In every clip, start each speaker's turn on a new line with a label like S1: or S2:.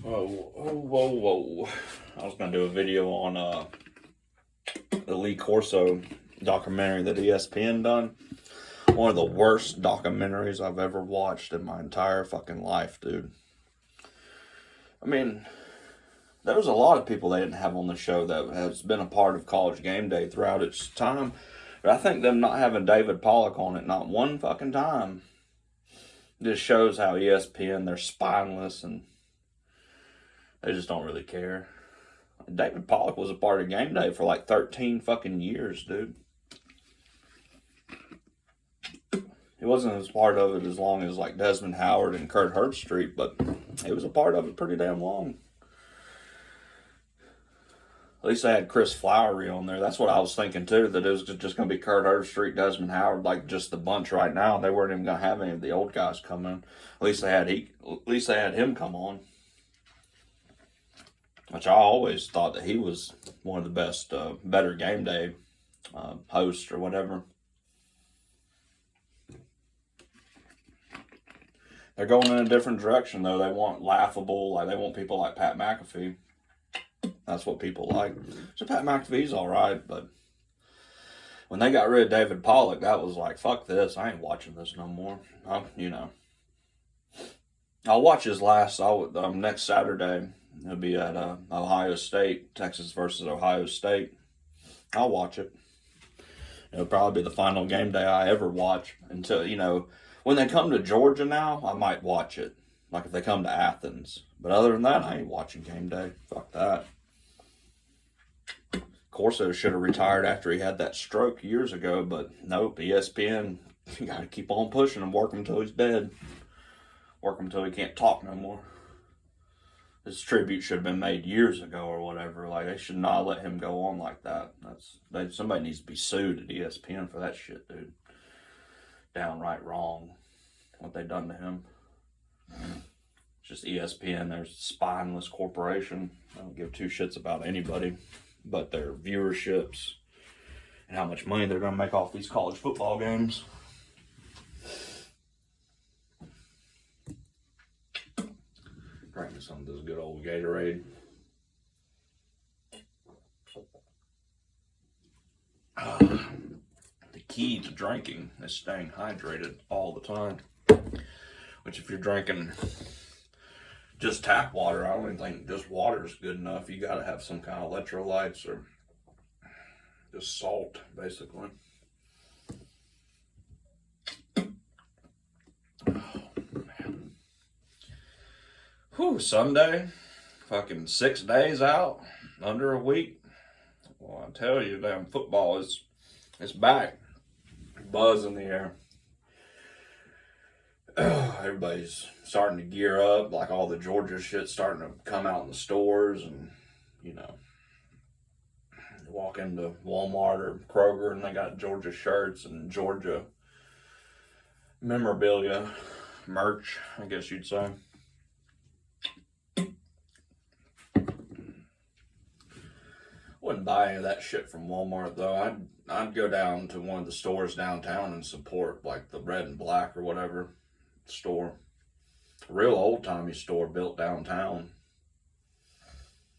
S1: Whoa. I was going to do a video on the Lee Corso documentary that ESPN done. One of the worst documentaries I've ever watched in my entire fucking life, dude. I mean, there was a lot of people they didn't have on the show that has been a part of College Game Day throughout its time. But I think them not having David Pollock on it not one fucking time just shows how ESPN, they're spineless and they just don't really care. David Pollock was a part of Game Day for like 13 fucking years, dude. He wasn't as part of it as long as like Desmond Howard and Kurt Herbstreit, but he was a part of it pretty damn long. At least they had Chris Flowery on there. That's what I was thinking too, that it was just going to be Kurt Herbstreit, Desmond Howard, like just the bunch right now. They weren't even going to have any of the old guys come in. At least they had him come on. Which I always thought that he was one of the best, better Game Day hosts or whatever. They're going in a different direction though. They want laughable, like they want people like Pat McAfee. That's what people like. So Pat McAfee's all right, but when they got rid of David Pollock, that was like, fuck this. I ain't watching this no more. I'll watch his last. Next Saturday. It'll be at Ohio State, Texas versus Ohio State. I'll watch it. It'll probably be the final game day I ever watch until, when they come to Georgia now, I might watch it. Like if they come to Athens. But other than that, I ain't watching game day. Fuck that. Corso should have retired after he had that stroke years ago, but nope, ESPN, you gotta keep on pushing him, work him until he's dead. Work him until he can't talk no more. This tribute should have been made years ago or whatever. Like, they should not let him go on like that. Somebody needs to be sued at ESPN for that shit, dude. Downright wrong what they done to him. It's just ESPN, they're a spineless corporation. I don't give two shits about anybody but their viewerships and how much money they're going to make off these college football games. Drinking some of this good old Gatorade. The key to drinking is staying hydrated all the time. Which if you're drinking just tap water, I don't even think just water is good enough. You got to have some kind of electrolytes or just salt, basically. Sunday, fucking 6 days out, under a week. Well, I tell you, damn football it's back. Buzz in the air. Everybody's starting to gear up, like all the Georgia shit's starting to come out in the stores, and you walk into Walmart or Kroger and they got Georgia shirts and Georgia memorabilia, merch, I guess you'd say. Wouldn't buy any of that shit from Walmart though. I'd go down to one of the stores downtown and support like the Red and Black or whatever store. A real old timey store built downtown.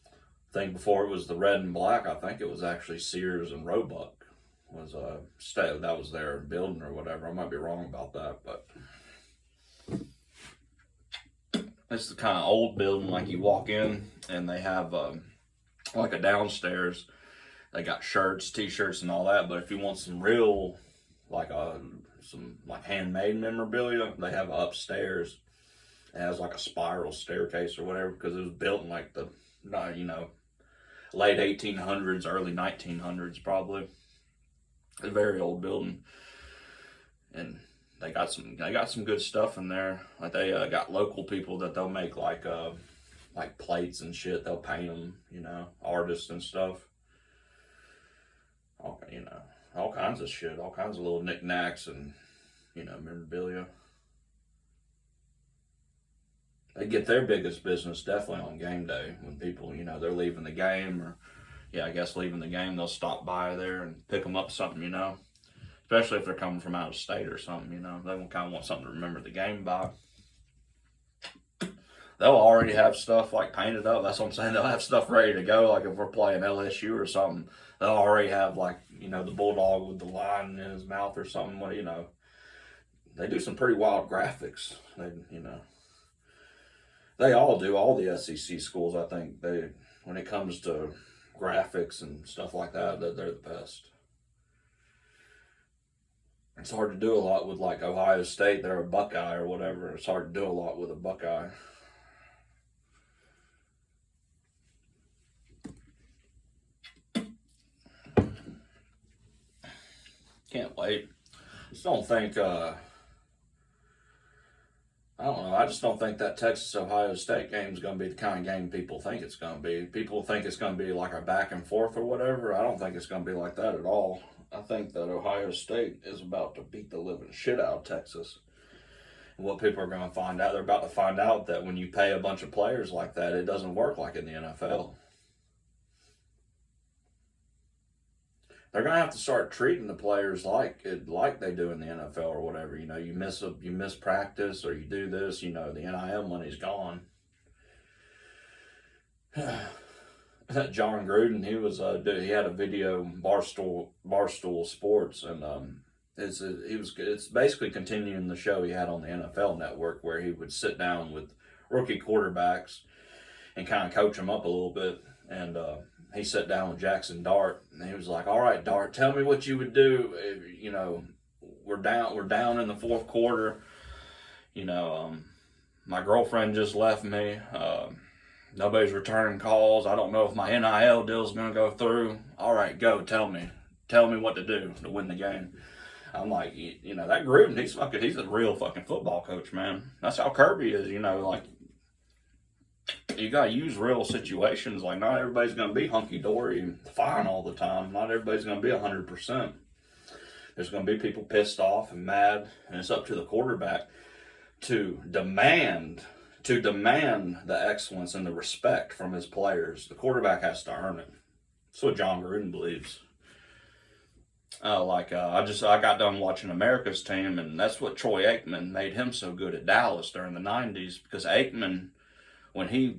S1: I think before it was the Red and Black, I think it was actually Sears and Roebuck was that was their building or whatever. I might be wrong about that, but it's the kind of old building like you walk in and they have like a downstairs, they got shirts, t-shirts and all that, but if you want some real some handmade memorabilia, they have upstairs. It has like a spiral staircase or whatever because it was built in like the late 1800s, early 1900s probably. A very old building, and they got some good stuff in there. Like they got local people that they'll make like plates and shit. They'll paint them, artists and stuff. All kinds of shit, all kinds of little knickknacks and, memorabilia. They get their biggest business definitely on game day when people, they're leaving the game or, leaving the game, they'll stop by there and pick them up something, Especially if they're coming from out of state or something, they kind of want something to remember the game by. they'll already have stuff like painted up. That's what I'm saying. They'll have stuff ready to go. Like if we're playing LSU or something, they'll already have like, you know, the bulldog with the line in his mouth or something. Well, you know, they do some pretty wild graphics. They, you know, they all do. All the SEC schools, I think, they, when it comes to graphics and stuff like that, they're the best. It's hard to do a lot with like Ohio State. They're a Buckeye or whatever. It's hard to do a lot with a Buckeye. Can't wait. Just don't think, I don't know. I just don't think that Texas-Ohio State game is going to be the kind of game people think it's going to be. People think it's going to be like a back and forth or whatever. I don't think it's going to be like that at all. I think that Ohio State is about to beat the living shit out of Texas. And what people are going to find out, they're about to find out that when you pay a bunch of players like that, it doesn't work like in the NFL. They're going to have to start treating the players like they do in the NFL or whatever. You know, you miss practice or you do this, you know, the NIL money's gone. John Gruden, he had a video, Barstool Sports, and it's basically continuing the show he had on the NFL Network, where he would sit down with rookie quarterbacks and kind of coach them up a little bit. And he sat down with Jackson Dart, and he was like, "All right, Dart, tell me what you would do. If, you know, we're down in the fourth quarter. You know, my girlfriend just left me. Nobody's returning calls. I don't know if my NIL deal is going to go through. All right, go. Tell me what to do to win the game." I'm like, you know, that Gruden, he's a real fucking football coach, man. That's how Kirby is, you know, like, you got to use real situations. Like, not everybody's going to be hunky-dory fine all the time. Not everybody's going to be 100%. There's going to be people pissed off and mad, and it's up to the quarterback to demand the excellence and the respect from his players. The quarterback has to earn it. That's what John Gruden believes. I got done watching America's Team, and that's what Troy Aikman made him so good at Dallas during the 90s, because Aikman, when he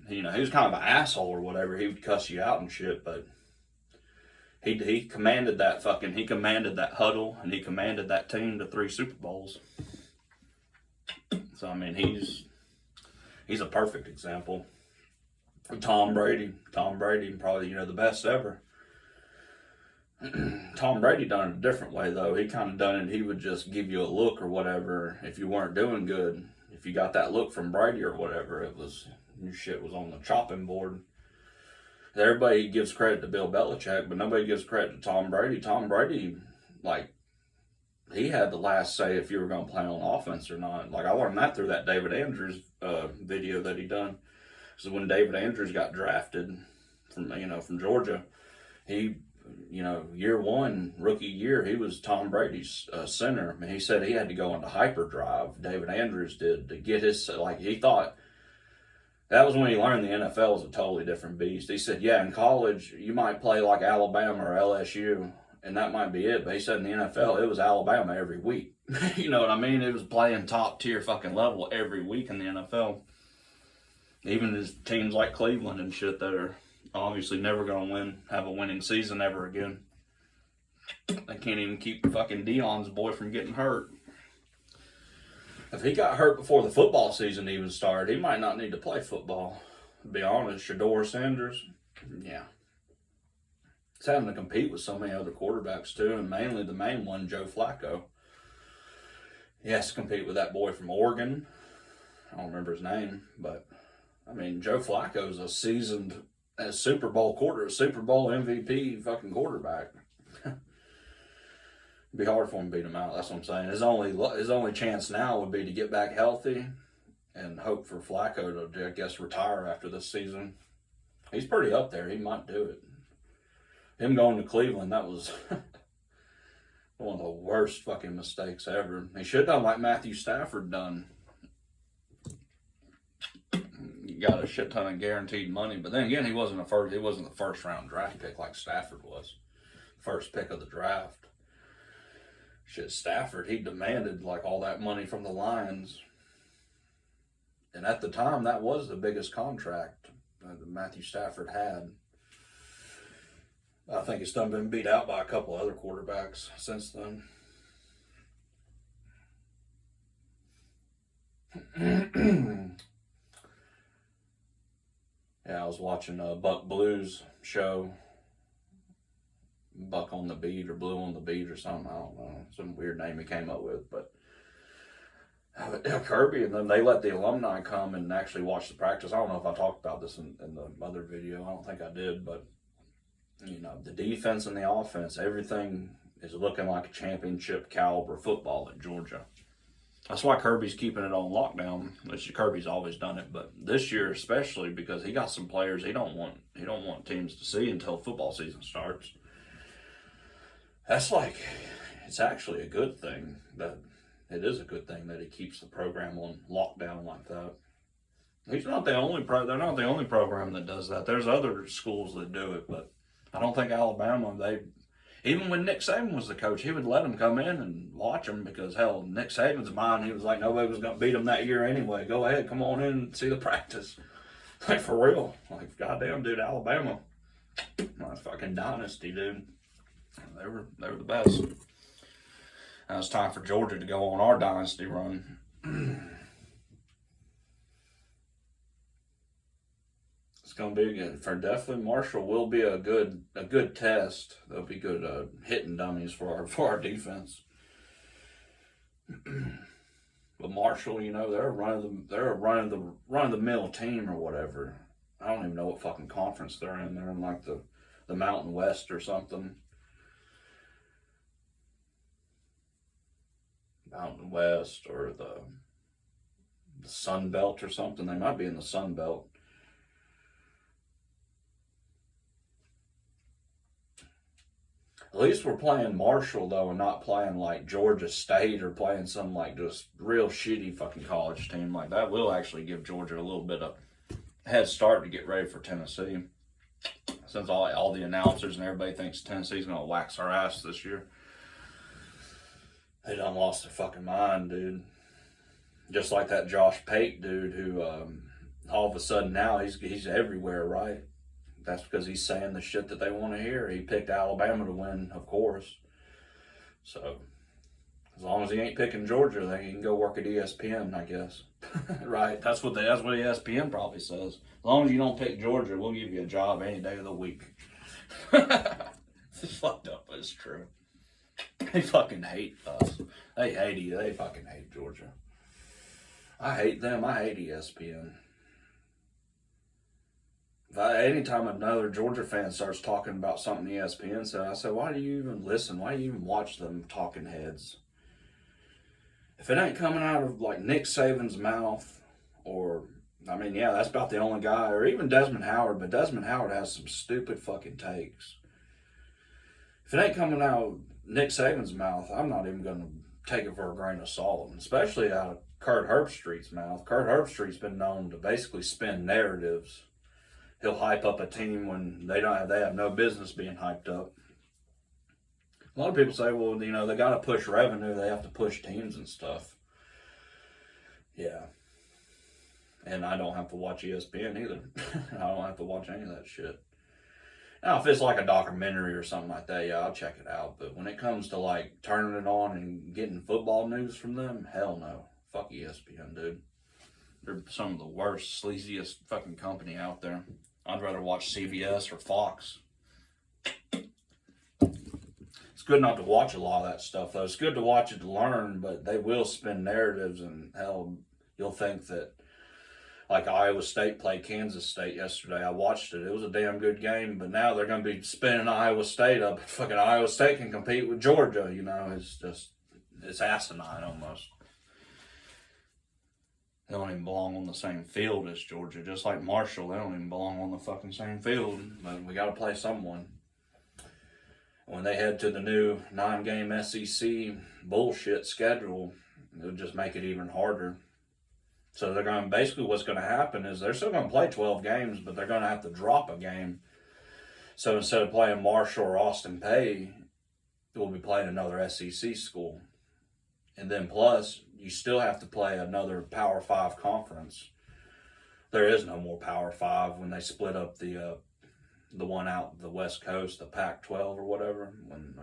S1: was kind of an asshole or whatever, he would cuss you out and shit, but he commanded that huddle, and he commanded that team to 3 Super Bowls. So I mean, he's a perfect example. Tom Brady, probably, you know, the best ever. Tom Brady done it a different way though. He kind of done it. He would just give you a look or whatever if you weren't doing good. If you got that look from Brady or whatever, your shit was on the chopping board. Everybody gives credit to Bill Belichick, but nobody gives credit to Tom Brady. Tom Brady, like, he had the last say if you were going to play on offense or not. Like, I learned that through that David Andrews video that he done. So when David Andrews got drafted from Georgia, he, you know, year one, rookie year, he was Tom Brady's center. I mean, he said he had to go into hyperdrive, David Andrews did, to get his, like, he thought, that was when he learned the NFL was a totally different beast. He said, yeah, in college, you might play like Alabama or LSU, and that might be it. But he said in the NFL, it was Alabama every week. You know what I mean? It was playing top tier fucking level every week in the NFL. Even his teams like Cleveland and shit that are obviously never going to have a winning season ever again. They can't even keep fucking Deion's boy from getting hurt. If he got hurt before the football season even started, he might not need to play football. To be honest, Shedeur Sanders, yeah. He's having to compete with so many other quarterbacks too, and mainly the main one, Joe Flacco. He has to compete with that boy from Oregon. I don't remember his name, but I mean, Joe Flacco's a seasoned Super Bowl MVP fucking quarterback. It'd be hard for him to beat him out. That's what I'm saying. His only chance now would be to get back healthy and hope for Flacco to, I guess, retire after this season. He's pretty up there. He might do it. Him going to Cleveland, that was one of the worst fucking mistakes ever. He should have done like Matthew Stafford done. You got a shit ton of guaranteed money, but then again, he wasn't the first round draft pick like Stafford was. First pick of the draft. Shit, Stafford, he demanded like all that money from the Lions. And at the time, that was the biggest contract that Matthew Stafford had. I think it's done been beat out by a couple other quarterbacks since then. Yeah, I was watching a Buck Blues show. Buck on the Beat or Blue on the Beat or something. I don't know. Some weird name he came up with. But Kirby, and then they let the alumni come and actually watch the practice. I don't know if I talked about this in the other video. I don't think I did. But, you know, the defense and the offense, everything is looking like a championship caliber football at Georgia. That's why Kirby's keeping it on lockdown, which Kirby's always done it, but this year especially because he got some players he don't want teams to see until football season starts. That's like, it's actually a good thing that it is a good thing that he keeps the program on lockdown like that. He's not the only they're not the only program that does that. There's other schools that do it, but I don't think Alabama, even when Nick Saban was the coach, he would let them come in and watch them because, hell, Nick Saban's mind, he was like, nobody was going to beat them that year anyway. Go ahead, come on in and see the practice. Like, for real. Like, goddamn, dude, Alabama. My fucking dynasty, dude. They were the best. Now it's time for Georgia to go on our dynasty run. It's gonna be good for definitely. Marshall will be a good test. They'll be good hitting dummies for our defense. But Marshall, you know, they're a run of the mill team or whatever. I don't even know what fucking conference they're in. They're in like the Mountain West or something. Mountain West or the Sun Belt or something. They might be in the Sun Belt. At least we're playing Marshall, though, and not playing like Georgia State or playing some like just real shitty fucking college team. Like that will actually give Georgia a little bit of head start to get ready for Tennessee. Since all the announcers and everybody thinks Tennessee's going to wax our ass this year. They done lost their fucking mind, dude. Just like that Josh Pate dude who all of a sudden now he's everywhere, right? That's because he's saying the shit that they want to hear. He picked Alabama to win, of course. So, as long as he ain't picking Georgia, then he can go work at ESPN, I guess. Right? That's what ESPN probably says. As long as you don't pick Georgia, we'll give you a job any day of the week. It's fucked up, but it's true. They fucking hate us. They hate you. They fucking hate Georgia. I hate them. I hate ESPN. Anytime another Georgia fan starts talking about something ESPN said, I say, why do you even listen? Why do you even watch them talking heads? If it ain't coming out of like Nick Saban's mouth, or I mean, yeah, that's about the only guy, or even Desmond Howard, but Desmond Howard has some stupid fucking takes. If it ain't coming out of Nick Saban's mouth, I'm not even going to take it for a grain of salt, especially out of Kurt Herbstreit's mouth. Kurt Herbstreit's been known to basically spin narratives. He'll hype up a team when they have no business being hyped up. A lot of people say, well, you know, they got to push revenue. They have to push teams and stuff. Yeah. And I don't have to watch ESPN either. I don't have to watch any of that shit. Now, if it's like a documentary or something like that, yeah, I'll check it out. But when it comes to like turning it on and getting football news from them, hell no. Fuck ESPN, dude. They're some of the worst, sleaziest fucking company out there. I'd rather watch CBS or Fox. It's good not to watch a lot of that stuff, though. It's good to watch it to learn, but they will spin narratives, and hell, you'll think that, like Iowa State played Kansas State yesterday. I watched it. It was a damn good game, but now they're going to be spinning Iowa State up. Fucking Iowa State can compete with Georgia, you know. It's asinine almost. They don't even belong on the same field as Georgia. Just like Marshall, they don't even belong on the fucking same field. But we got to play someone. When they head to the new 9-game SEC bullshit schedule, it'll just make it even harder. So they're going to, basically what's going to happen is they're still going to play 12 games, but they're going to have to drop a game. So instead of playing Marshall or Austin Peay, we'll be playing another SEC school. And then plus, you still have to play another Power 5 conference. There is no more Power 5 when they split up the one out the West Coast, the Pac-12 or whatever. When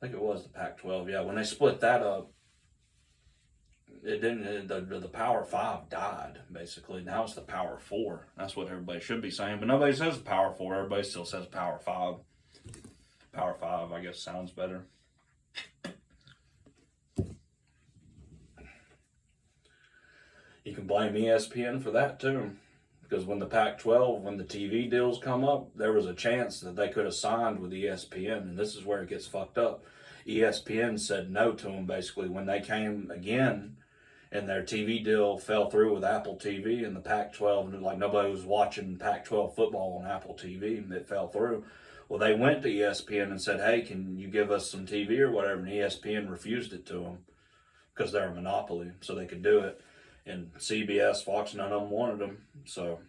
S1: I think it was the Pac-12. Yeah, when they split that up, it didn't. The Power 5 died basically. Now it's the Power 4. That's what everybody should be saying, but nobody says Power 4. Everybody still says Power 5. Power 5, I guess, sounds better. You can blame ESPN for that too. Because when the Pac-12, when the TV deals come up, there was a chance that they could have signed with ESPN, and this is where it gets fucked up. ESPN said no to them, basically, when they came again, and their TV deal fell through with Apple TV, and the Pac-12, like nobody was watching Pac-12 football on Apple TV, and it fell through. Well, they went to ESPN and said, hey, can you give us some TV or whatever, and ESPN refused it to them, because they're a monopoly, so they could do it. And CBS, Fox, none of them wanted them. So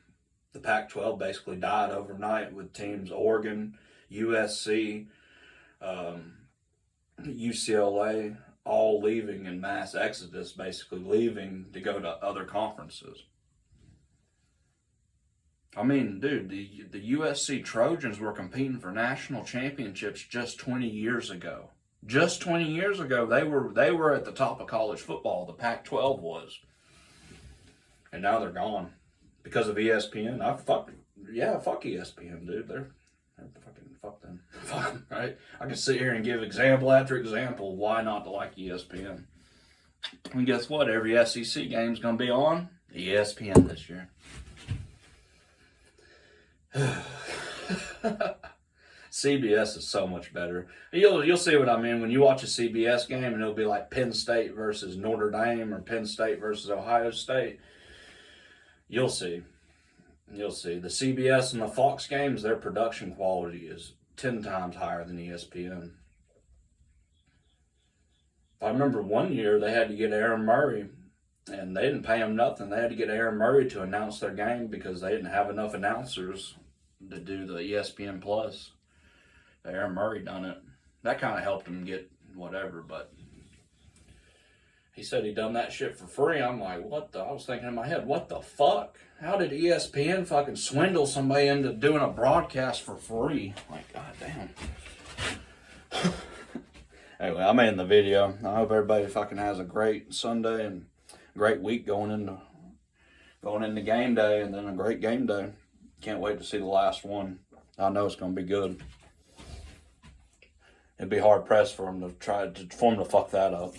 S1: the Pac-12 basically died overnight with teams Oregon, USC, UCLA, all leaving in mass exodus, basically leaving to go to other conferences. I mean, dude, the USC Trojans were competing for national championships just 20 years ago. Just 20 years ago, they were at the top of college football. The Pac-12 was. And now they're gone because of ESPN. Fuck ESPN, dude. They're fucking, fuck them. Fuck them, right? I can sit here and give example after example why not to like ESPN. And guess what? Every SEC game's going to be on ESPN this year. CBS is so much better. You'll see what I mean when you watch a CBS game, and it'll be like Penn State versus Notre Dame or Penn State versus Ohio State. You'll see. The CBS and the Fox games, their production quality is 10 times higher than ESPN. I remember one year they had to get Aaron Murray, and they didn't pay him nothing. They had to get Aaron Murray to announce their game because they didn't have enough announcers to do the ESPN Plus. Aaron Murray done it. That kind of helped him get whatever, but he said he done that shit for free. I'm like, what the? I was thinking in my head, what the fuck? How did ESPN fucking swindle somebody into doing a broadcast for free? Like, goddamn. Anyway, I made the video. I hope everybody fucking has a great Sunday and great week going into game day, and then a great game day. Can't wait to see the last one. I know it's gonna be good. It'd be hard pressed for them to fuck that up.